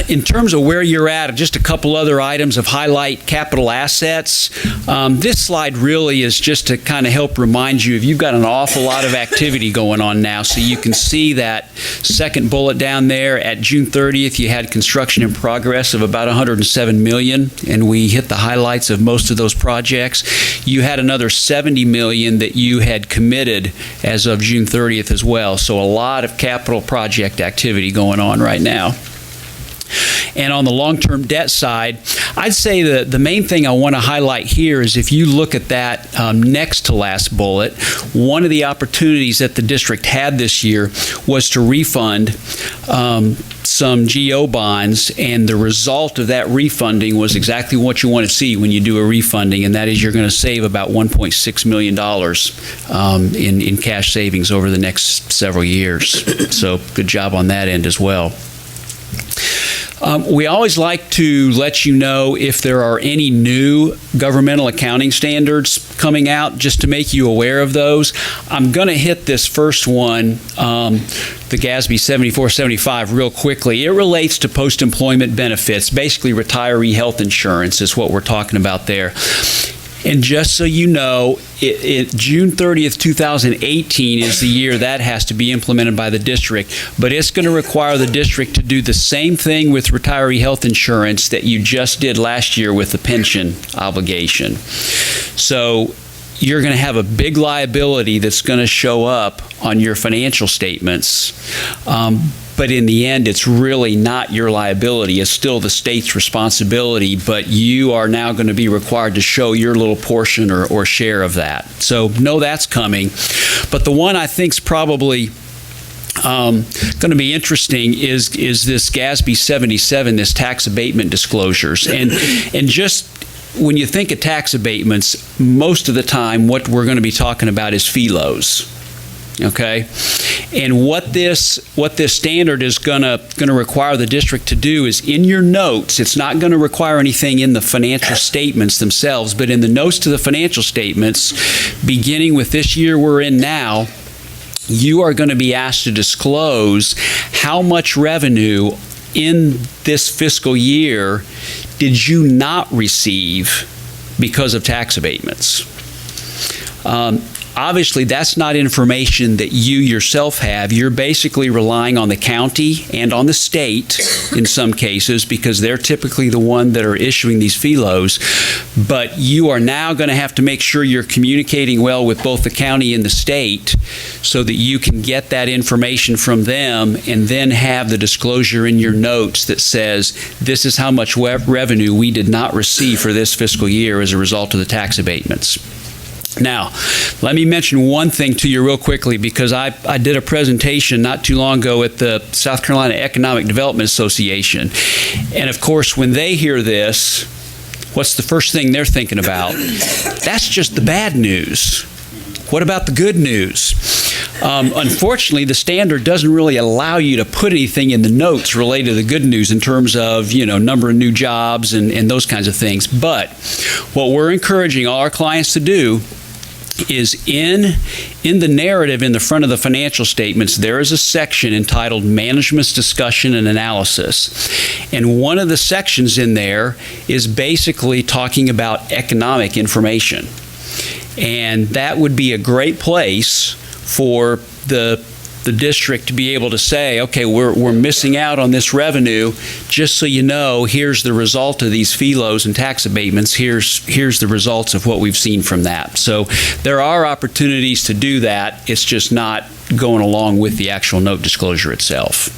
In terms of where you're at, just a couple other items of highlight capital assets. This slide really is just to kind of help remind you, if you've got an awful lot of activity going on now. So you can see that second bullet down there. At June 30th, you had construction in progress of about $107 million, and we hit the highlights of most of those projects. You had another $70 million that you had committed as of June 30th as well. So a lot of capital project activity going on right now. And on the long-term debt side, I'd say the main thing I want to highlight here is if you look at that next to last bullet, one of the opportunities that the district had this year was to refund some GO bonds, and the result of that refunding was exactly what you want to see when you do a refunding, and that is you're going to save about $1.6 million in cash savings over the next several years. So good job on that end as well. We always like to let you know if there are any new governmental accounting standards coming out, just to make you aware of those. I'm going to hit this first one, the GASB 7475, real quickly. It relates to post-employment benefits. Basically, retiree health insurance is what we're talking about there. And just so you know, June 30th, 2018 is the year that has to be implemented by the district. But it's going to require the district to do the same thing with retiree health insurance that you just did last year with the pension obligation. So you're going to have a big liability that's going to show up on your financial statements. But in the end, it's really not your liability. It's still the state's responsibility, but you are now going to be required to show your little portion or share of that. So know that's coming. But the one I think is probably going to be interesting is this GASB 77, this tax abatement disclosures. And just when you think of tax abatements, most of the time what we're going to be talking about is FELOs. Okay, and what this standard is going to require the district to do is in your notes. It's not going to require anything in the financial statements themselves, but in the notes to the financial statements, beginning with this year we're in now, you are going to be asked to disclose how much revenue in this fiscal year did you not receive because of tax abatements. Obviously, that's not information that you yourself have. You're basically relying on the county and on the state in some cases, because they're typically the one that are issuing these FELOs. But you are now going to have to make sure you're communicating well with both the county and the state so that you can get that information from them and then have the disclosure in your notes that says this is how much revenue we did not receive for this fiscal year as a result of the tax abatements. Now, let me mention one thing to you real quickly, because I did a presentation not too long ago at the South Carolina Economic Development Association. And of course, when they hear this, what's the first thing they're thinking about? That's just the bad news. What about the good news? Unfortunately, the standard doesn't really allow you to put anything in the notes related to the good news in terms of, number of new jobs and those kinds of things. But what we're encouraging all our clients to do is in the narrative in the front of the financial statements, there is a section entitled Management's Discussion and Analysis. And one of the sections in there is basically talking about economic information. And that would be a great place for the district to be able to say, okay, we're missing out on this revenue. Just so you know, here's the result of these FELOs and tax abatements. Here's the results of what we've seen from that. So there are opportunities to do that. It's just not going along with the actual note disclosure itself.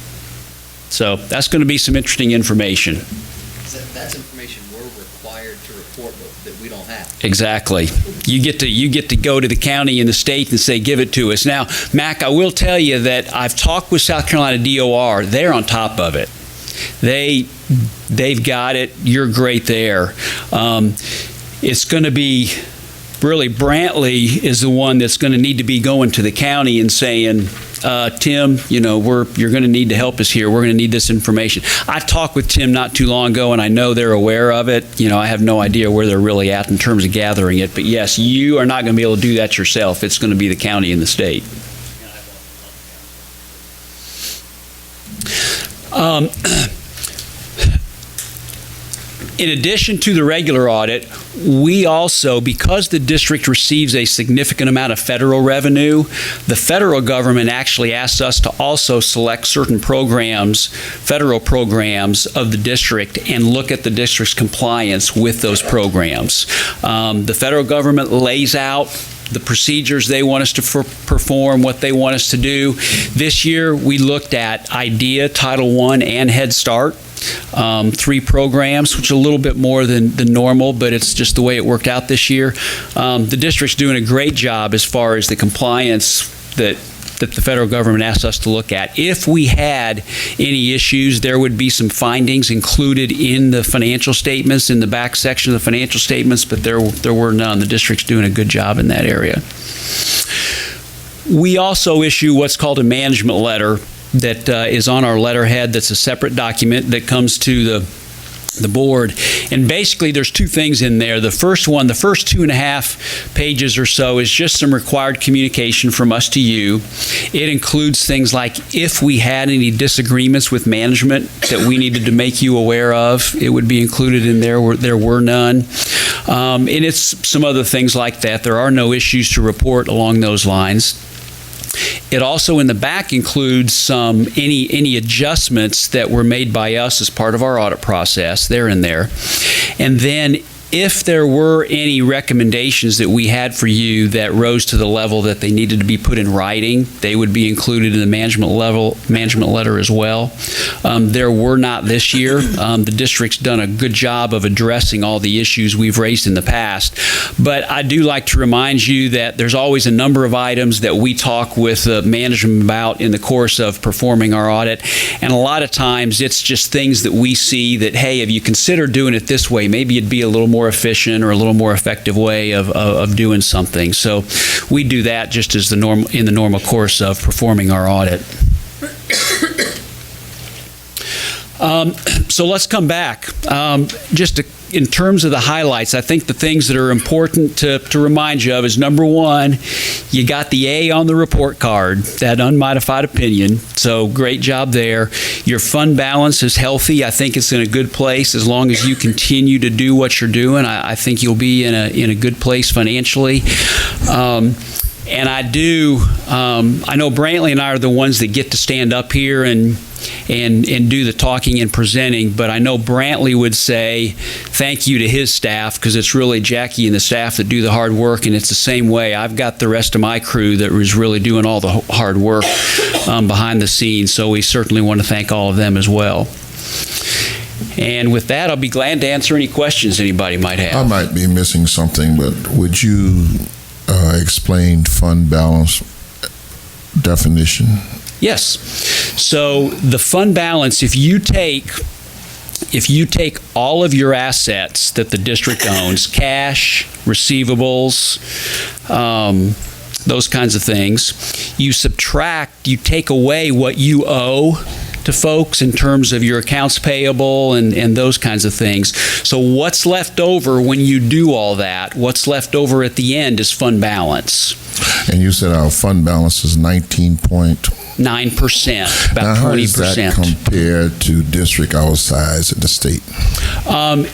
So that's going to be some interesting information. That's information we're required to report that we don't have. Exactly. You get to go to the county and the state and say, give it to us. Now, Mac, I will tell you that I've talked with South Carolina DOR. They're on top of it. They've got it. You're great there. It's going to be really Brantley is the one that's going to need to be going to the county and saying, Tim, you're going to need to help us here. We're going to need this information. I talked with Tim not too long ago, and I know they're aware of it. I have no idea where they're really at in terms of gathering it. But yes, you are not going to be able to do that yourself. It's going to be the county and the state. In addition to the regular audit, we also, because the district receives a significant amount of federal revenue, the federal government actually asks us to also select certain programs, federal programs of the district, and look at the district's compliance with those programs. The federal government lays out the procedures they want us to perform, what they want us to do. This year, we looked at IDEA, Title I, and Head Start. 3 programs, which is a little bit more than normal, but it's just the way it worked out this year. The district's doing a great job as far as the compliance that the federal government asked us to look at. If we had any issues, there would be some findings included in the financial statements, in the back section of the financial statements, but there were none. The district's doing a good job in that area. We also issue what's called a management letter that is on our letterhead. That's a separate document that comes to the board. And basically, there's 2 things in there. The first one, the first 2.5 pages or so, is just some required communication from us to you. It includes things like if we had any disagreements with management that we needed to make you aware of, it would be included in there. There were none. And it's some other things like that. There are no issues to report along those lines. It also in the back includes any adjustments that were made by us as part of our audit process. They're in there. And then if there were any recommendations that we had for you that rose to the level that they needed to be put in writing, they would be included in the management letter as well. There were not this year. The district's done a good job of addressing all the issues we've raised in the past. But I do like to remind you that there's always a number of items that we talk with management about in the course of performing our audit. And a lot of times it's just things that we see that, hey, have you considered doing it this way? Maybe it'd be a little more efficient or a little more effective way of doing something. So we do that just as in the normal course of performing our audit. So let's come back. In terms of the highlights, I think the things that are important to remind you of is, number one, you got the A on the report card, that unmodified opinion. So great job there. Your fund balance is healthy. I think it's in a good place. As long as you continue to do what you're doing, I think you'll be in a good place financially. And I know Brantley and I are the ones that get to stand up here and do the talking and presenting, but I know Brantley would say thank you to his staff, because it's really Jackie and the staff that do the hard work, and it's the same way. I've got the rest of my crew that was really doing all the hard work behind the scenes, so we certainly want to thank all of them as well. And with that, I'll be glad to answer any questions anybody might have. I might be missing something, but would you explain fund balance definition? Yes. So the fund balance, if you take all of your assets that the district owns, cash, receivables, those kinds of things, you take away what you owe to folks in terms of your accounts payable and those kinds of things. So what's left over when you do all that, what's left over at the end is fund balance. And you said our fund balance is 19.9%, about now, how 20%. does that compare to district our size at the state?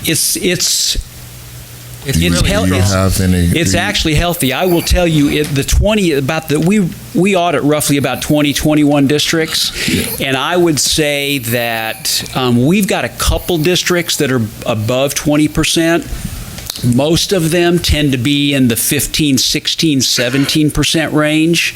It's actually healthy. I will tell you, we audit roughly about 21 districts, and I would say that we've got a couple districts that are above 20%. Most of them tend to be in the 15, 16, 17% range.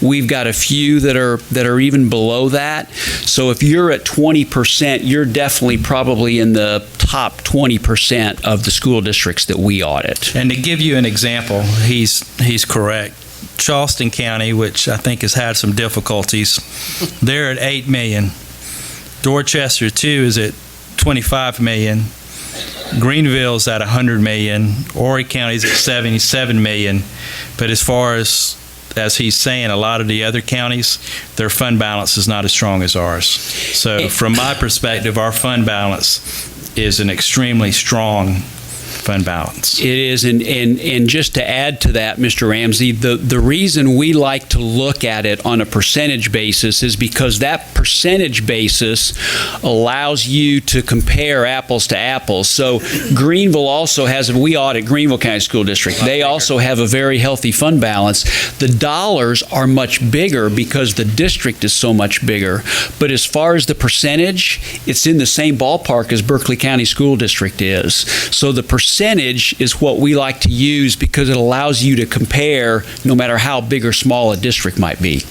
We've got a few that are even below that. So if you're at 20%, you're definitely probably in the top 20% of the school districts that we audit. And to give you an example, he's correct. Charleston County, which I think has had some difficulties, they're at $8 million. Dorchester 2 is at 25 million. Greenville's at 100 million. Horry County's at 77 million. But as far as he's saying, a lot of the other counties, their fund balance is not as strong as ours. So from my perspective, our fund balance is an extremely strong fund balance. It is, and just to add to that, Mr. Ramsey, the reason we like to look at it on a percentage basis is because that percentage basis allows you to compare apples to apples. So Greenville also has, we audit Greenville County School District, they also have a very healthy fund balance. The dollars are much bigger because the district is so much bigger, but as far as the percentage, it's in the same ballpark as Berkeley County School District is. So the percentage is what we like to use because it allows you to compare no matter how big or small a district might be.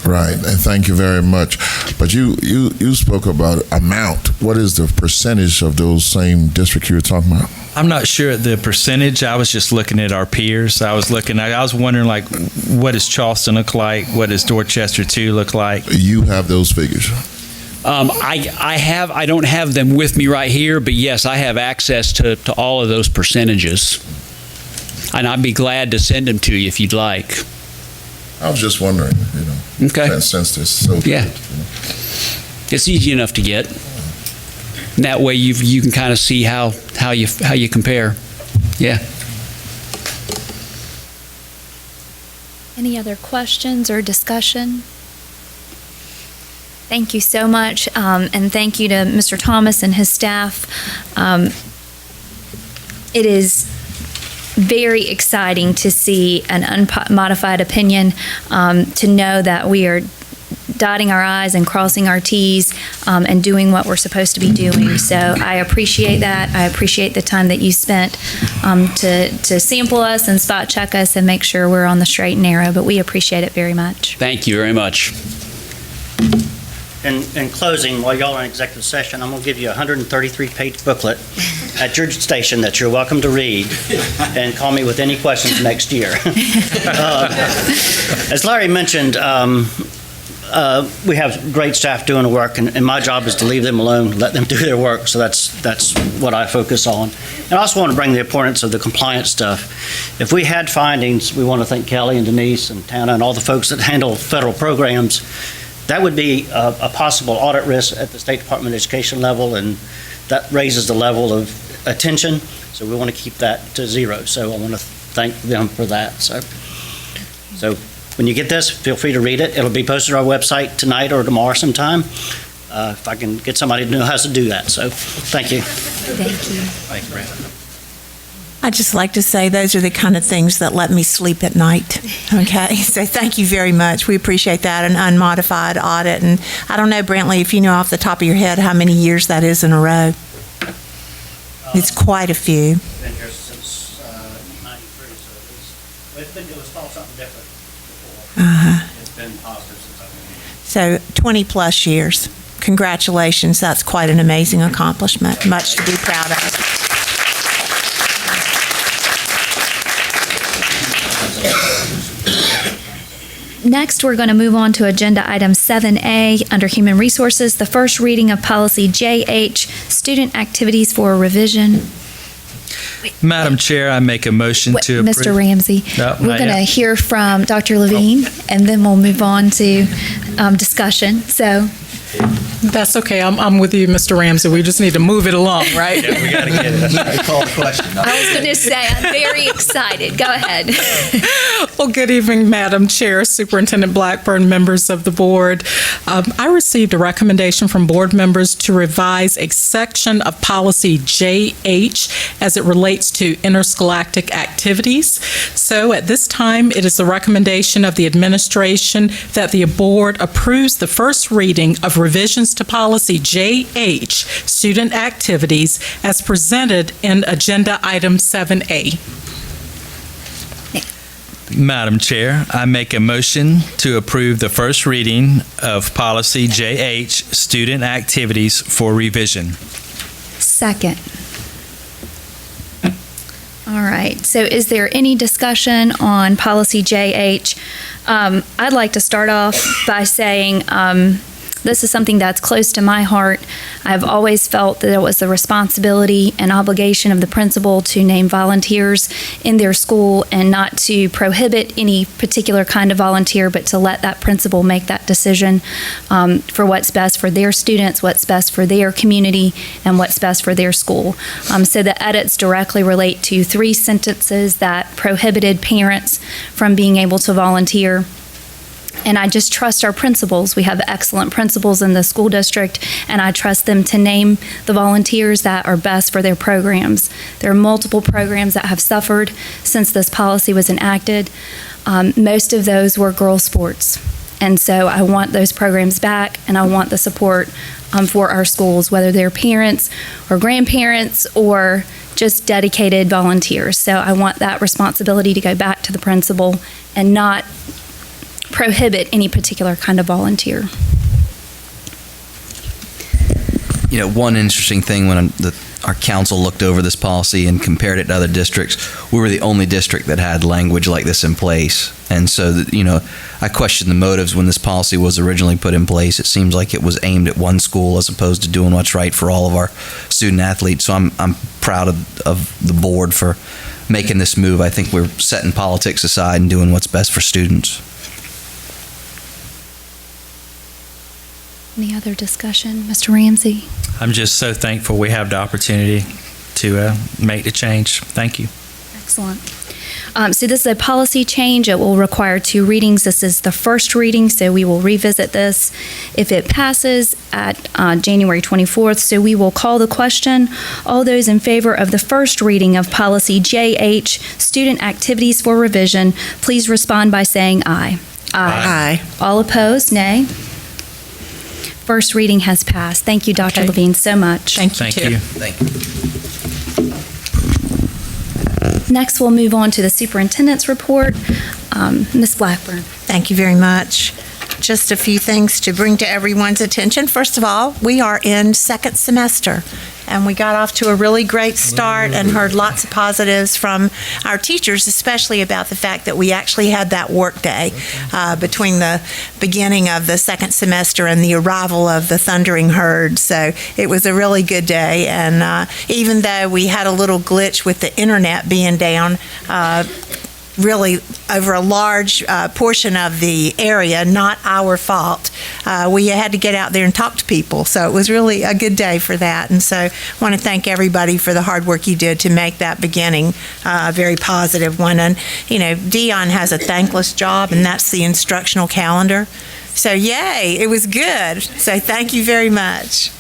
Right, and thank you very much. But you spoke about amount. What is the percentage of those same districts you were talking about? I'm not sure the percentage. I was just looking at our peers. I was wondering, like, what does Charleston look like? What does Dorchester 2 look like? You have those figures. I don't have them with me right here, but yes, I have access to all of those percentages. And I'd be glad to send them to you if you'd like. I was just wondering, Okay. since this so Yeah. It's easy enough to get. And that way you can kind of see how you compare. Yeah. Any other questions or discussion? Thank you so much, and thank you to Mr. Thomas and his staff. It is very exciting to see an unmodified opinion, to know that we are dotting our I's and crossing our T's, and doing what we're supposed to be doing. So I appreciate that. I appreciate the time that you spent to sample us and spot check us and make sure we're on the straight and narrow, but we appreciate it very much. Thank you very much. In closing, while y'all are in executive session, I'm going to give you a 133-page booklet at your station that you're welcome to read, and call me with any questions next year. As Larry mentioned, we have great staff doing the work, and my job is to leave them alone, let them do their work, so that's what I focus on. And I also want to bring the importance of the compliance stuff. If we had findings, we want to thank Kelly and Denise and Tana and all the folks that handle federal programs. That would be a possible audit risk at the State Department of Education level, and that raises the level of attention. So we want to keep that to zero. So I want to thank them for that. So when you get this, feel free to read it. It'll be posted on our website tonight or tomorrow sometime. If I can get somebody to know how to do that. So thank you. Thank you. Thanks, Brandon. I'd just like to say those are the kind of things that let me sleep at night. Okay, so thank you very much. We appreciate that, an unmodified audit. And I don't know, Brantley, if you know off the top of your head how many years that is in a row. It's quite a few. Been here since 93, so it was called something different before. It's been positive since I've been here. So 20 plus years. Congratulations. That's quite an amazing accomplishment. Much to be proud of. Next, we're going to move on to Agenda Item 7A under Human Resources, the first reading of Policy JH, Student Activities for Revision. Madam Chair, I make a motion to approve. Mr. Ramsey, No, we're not going to yet. hear from Dr. Levine, and then we'll move on to discussion. So, That's okay. I'm with you, Mr. Ramsey. We just need to move it along, right? Yeah, we got to get it. That's why I called the question. I was going to say, I'm very excited. Go ahead. Well, good evening, Madam Chair, Superintendent Blackburn, members of the board. I received a recommendation from board members to revise a section of policy JH as it relates to interscholastic activities. So at this time, it is the recommendation of the administration that the board approves the first reading of revisions to policy JH, student activities, as presented in Agenda Item 7A. Madam Chair, I make a motion to approve the first reading of Policy JH, Student Activities for Revision. Second. All right. So is there any discussion on Policy JH? I'd like to start off by saying This is something that's close to my heart. I've always felt that it was the responsibility and obligation of the principal to name volunteers in their school and not to prohibit any particular kind of volunteer, but to let that principal make that decision for what's best for their students, what's best for their community, and what's best for their school. So the edits directly relate to 3 sentences that prohibited parents from being able to volunteer. And I just trust our principals. We have excellent principals in the school district, and I trust them to name the volunteers that are best for their programs. There are multiple programs that have suffered since this policy was enacted. Most of those were girls' sports. And so I want those programs back, and I want the support for our schools, whether they're parents or grandparents or just dedicated volunteers. So I want that responsibility to go back to the principal and not prohibit any particular kind of volunteer. You know, one interesting thing when our council looked over this policy and compared it to other districts, we were the only district that had language like this in place. And so, I question the motives when this policy was originally put in place. It seems like it was aimed at one school as opposed to doing what's right for all of our student athletes. So I'm proud of the board for making this move. I think we're setting politics aside and doing what's best for students. Any other discussion? Mr. Ramsey? I'm just so thankful we have the opportunity to make the change. Thank you. Excellent. So this is a policy change. It will require 2 readings. This is the first reading, so we will revisit this if it passes at January 24th. So we will call the question. All those in favor of the first reading of policy JH, student activities for revision, please respond by saying aye. Aye. All opposed, nay. First reading has passed. Thank you, Dr. Levine, so much. Thank you. Thank you. Next, we'll move on to the superintendent's report. Ms. Blackburn. Thank you very much. Just a few things to bring to everyone's attention. First of all, we are in second semester, and we got off to a really great start and heard lots of positives from our teachers, especially about the fact that we actually had that work day between the beginning of the second semester and the arrival of the thundering herd. So it was a really good day, and even though we had a little glitch with the internet being down, really over a large portion of the area, not our fault. We had to get out there and talk to people, so it was really a good day for that. And so I want to thank everybody for the hard work you did to make that beginning a very positive one. And, Dion has a thankless job, and that's the instructional calendar. So yay, it was good. So thank you very much.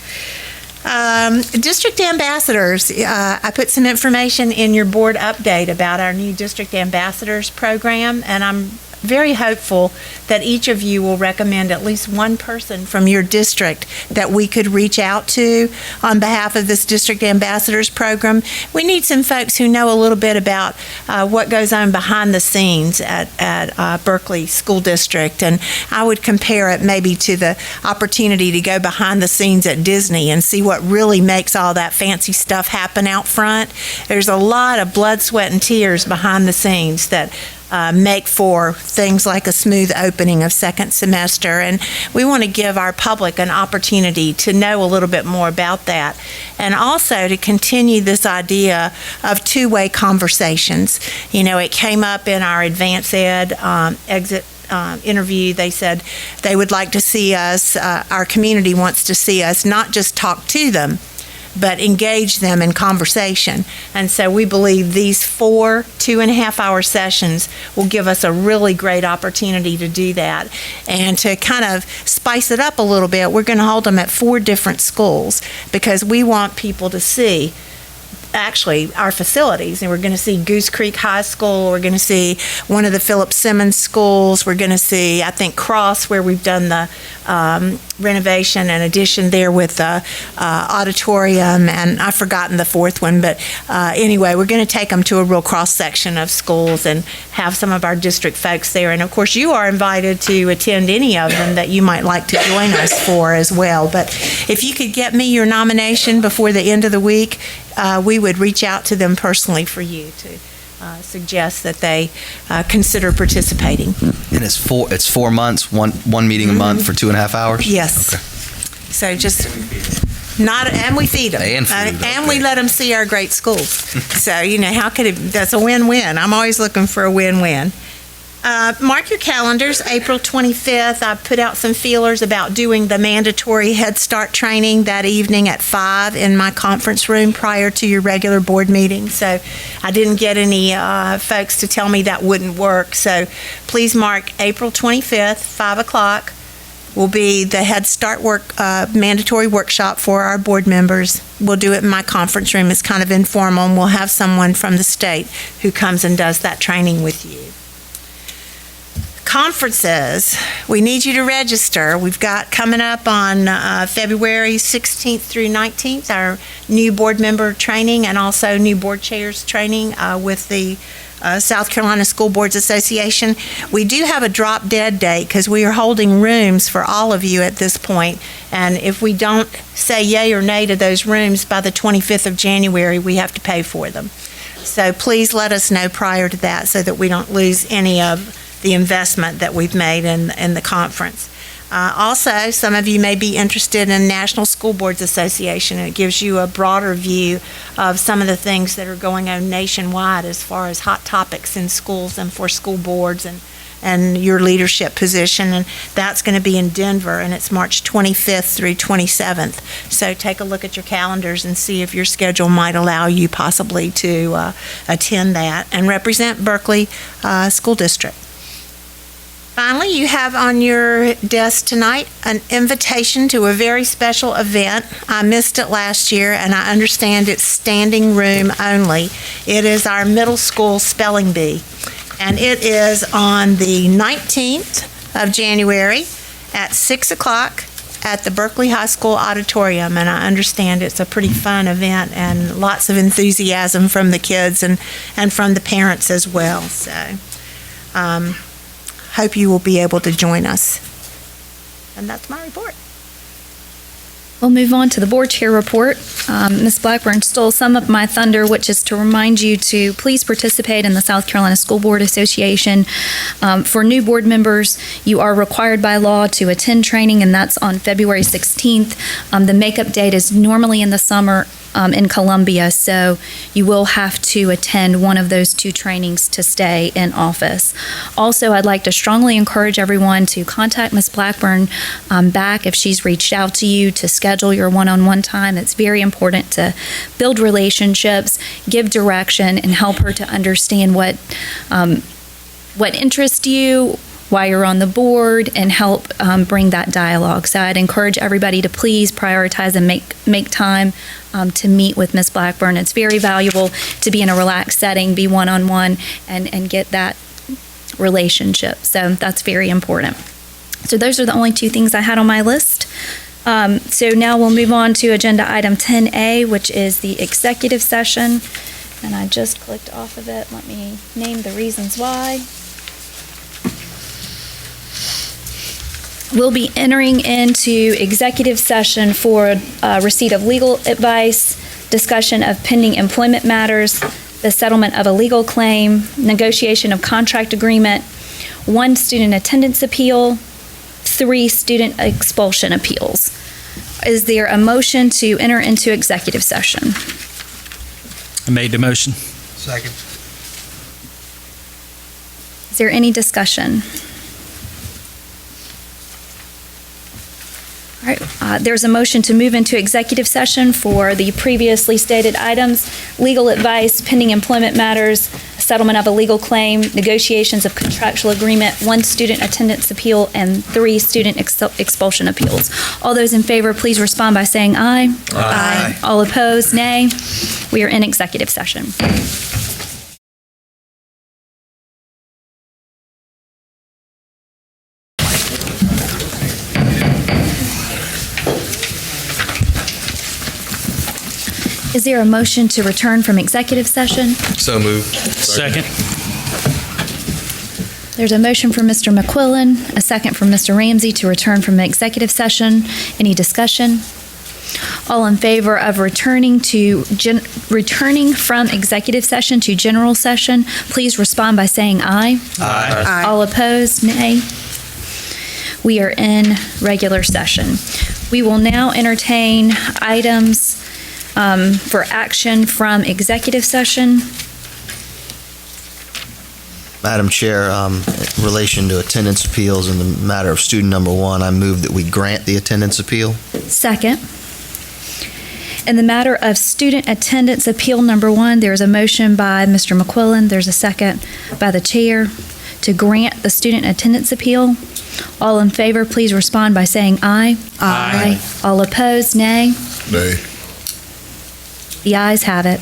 District ambassadors, I put some information in your board update about our new district ambassadors program, and I'm very hopeful that each of you will recommend at least one person from your district that we could reach out to on behalf of this district ambassadors program. We need some folks who know a little bit about what goes on behind the scenes at Berkeley School District, and I would compare it maybe to the opportunity to go behind the scenes at Disney and see what really makes all that fancy stuff happen out front. There's a lot of blood, sweat, and tears behind the scenes that make for things like a smooth opening of second semester, and we want to give our public an opportunity to know a little bit more about that, and also to continue this idea of two-way conversations. It came up in our advanced ed exit interview. They said they would like to see us, our community wants to see us not just talk to them, but engage them in conversation. And so we believe these 4 2.5-hour sessions will give us a really great opportunity to do that. And to kind of spice it up a little bit, we're going to hold them at 4 different schools because we want people to see actually our facilities, and we're going to see Goose Creek High School, we're going to see one of the Philip Simmons schools, we're going to see, I think, Cross, where we've done the renovation and addition there with the auditorium, and I've forgotten the 4th one, but anyway, we're going to take them to a real cross-section of schools and have some of our district folks there, and of course you are invited to attend any of them that you might like to join us for as well. But if you could get me your nomination before the end of the week, we would reach out to them personally for you suggest that they consider participating. And it's 4 months, one meeting a month for 2.5 hours? Yes. Okay. So and we feed them. And we let them see our great schools. So, how could that's a win-win. I'm always looking for a win-win. Mark your calendars, April 25th. I put out some feelers about doing the mandatory Head Start training that evening at 5 in my conference room prior to your regular board meeting. So I didn't get any folks to tell me that wouldn't work. So please mark April 25th, 5 o'clock. Will be the Head Start mandatory workshop for our board members. We'll do it in my conference room. It's kind of informal, and we'll have someone from the state who comes and does that training with you. Conferences, we need you to register. We've got coming up on February 16th through 19th, our new board member training and also new board chairs training with the South Carolina School Boards Association. We do have a drop dead date because we are holding rooms for all of you at this point. And if we don't say yay or nay to those rooms by the 25th of January, we have to pay for them. So please let us know prior to that so that we don't lose any of the investment that we've made in the conference. Also, some of you may be interested in National School Boards Association. It gives you a broader view of some of the things that are going on nationwide as far as hot topics in schools and for school boards and your leadership position. And that's going to be in Denver, and it's March 25th through 27th. So take a look at your calendars and see if your schedule might allow you possibly to attend that and represent Berkeley School District. Finally, you have on your desk tonight an invitation to a very special event. I missed it last year, and I understand it's standing room only. It is our middle school spelling bee, and it is on the 19th of January at 6 o'clock at the Berkeley High School auditorium, and I understand it's a pretty fun event and lots of enthusiasm from the kids and from the parents as well. So, hope you will be able to join us. And that's my report. We'll move on to the board chair report. Ms. Blackburn stole some of my thunder, which is to remind you to please participate in the South Carolina School Board Association. For new board members, you are required by law to attend training, and that's on February 16th. The makeup date is normally in the summer in Columbia, so you will have to attend one of those two trainings to stay in office. Also, I'd like to strongly encourage everyone to contact Ms. Blackburn back if she's reached out to you to schedule your one-on-one time. It's very important to build relationships, give direction, and help her to understand what interests you, why you're on the board, and help bring that dialogue. So I'd encourage everybody to please prioritize and make time to meet with Ms. Blackburn. It's very valuable to be in a relaxed setting, be one-on-one, and get that relationship. So that's very important. So those are the only two things I had on my list. So now we'll move on to agenda item 10A, which is the executive session. And I just clicked off of it. Let me name the reasons why. We'll be entering into executive session for receipt of legal advice, discussion of pending employment matters, the settlement of a legal claim, negotiation of contract agreement, 1 student attendance appeal, 3 student expulsion appeals. Is there a motion to enter into executive session? I made the motion. Second. Is there any discussion? All right, there's a motion to move into executive session for the previously stated items: legal advice, pending employment matters, settlement of a legal claim, negotiations of contractual agreement, 1 student attendance appeal, and 3 student expulsion appeals. All those in favor, please respond by saying aye. Aye. All opposed, nay. We are in executive session. Is there a motion to return from executive session? So moved. Second. There's a motion from Mr. McQuillan, a second from Mr. Ramsey to return from executive session. Any discussion? All in favor of returning from executive session to general session, please respond by saying aye. Aye. All opposed, nay. We are in regular session. We will now entertain items for action from executive session. Madam Chair, in relation to attendance appeals in the matter of student number 1, I move that we grant the attendance appeal. Second. In the matter of student attendance appeal number 1, there is a motion by Mr. McQuillan. There's a second by the chair to grant the student attendance appeal. All in favor, please respond by saying aye. Aye. All opposed, nay. Nay. The ayes have it.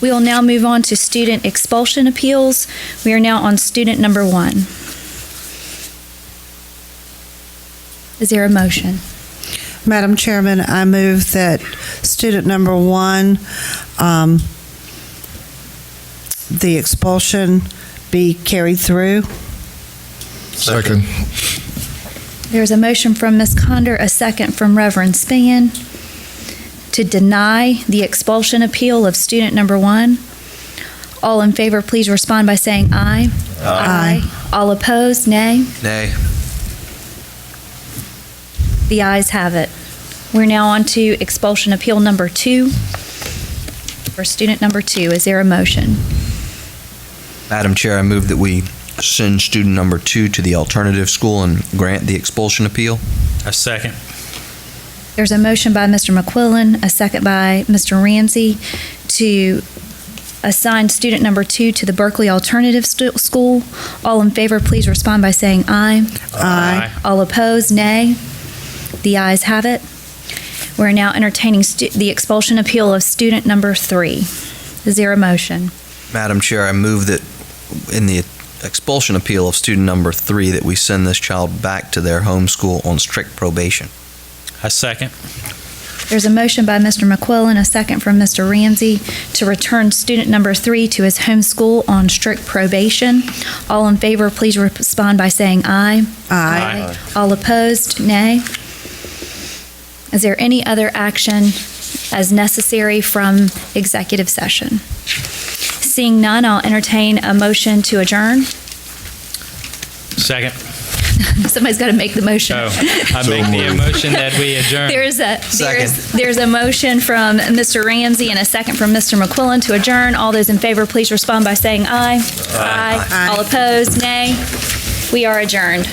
We will now move on to student expulsion appeals. We are now on student number 1. Is there a motion? Madam Chairman, I move that student number 1, the expulsion be carried through. Second. There's a motion from Ms. Conder, a second from Reverend Spann to deny the expulsion appeal of student number 1. All in favor, please respond by saying aye. Aye. All opposed, nay. Nay. The ayes have it. We're now on to expulsion appeal number 2. For student number 2, is there a motion? Madam Chair, I move that we send student number 2 to the alternative school and grant the expulsion appeal. A second. There's a motion by Mr. McQuillan, a second by Mr. Ramsey to assign student number 2 to the Berkeley Alternative School. All in favor, please respond by saying aye. Aye. All opposed, nay. The ayes have it. We're now entertaining the expulsion appeal of student number 3. Is there a motion? Madam Chair, I move that in the expulsion appeal of student number 3 that we send this child back to their home school on strict probation. A second. There's a motion by Mr. McQuillan, a second from Mr. Ramsey to return student number 3 to his home school on strict probation. All in favor, please respond by saying aye. Aye. All opposed, nay. Is there any other action as necessary from executive session? Seeing none, I'll entertain a motion to adjourn. Second. Somebody's got to make the motion. Oh, I make the motion that we adjourn. There's a motion from Mr. Ramsey and a second from Mr. McQuillan to adjourn. All those in favor, please respond by saying aye. Aye. All opposed, nay. We are adjourned.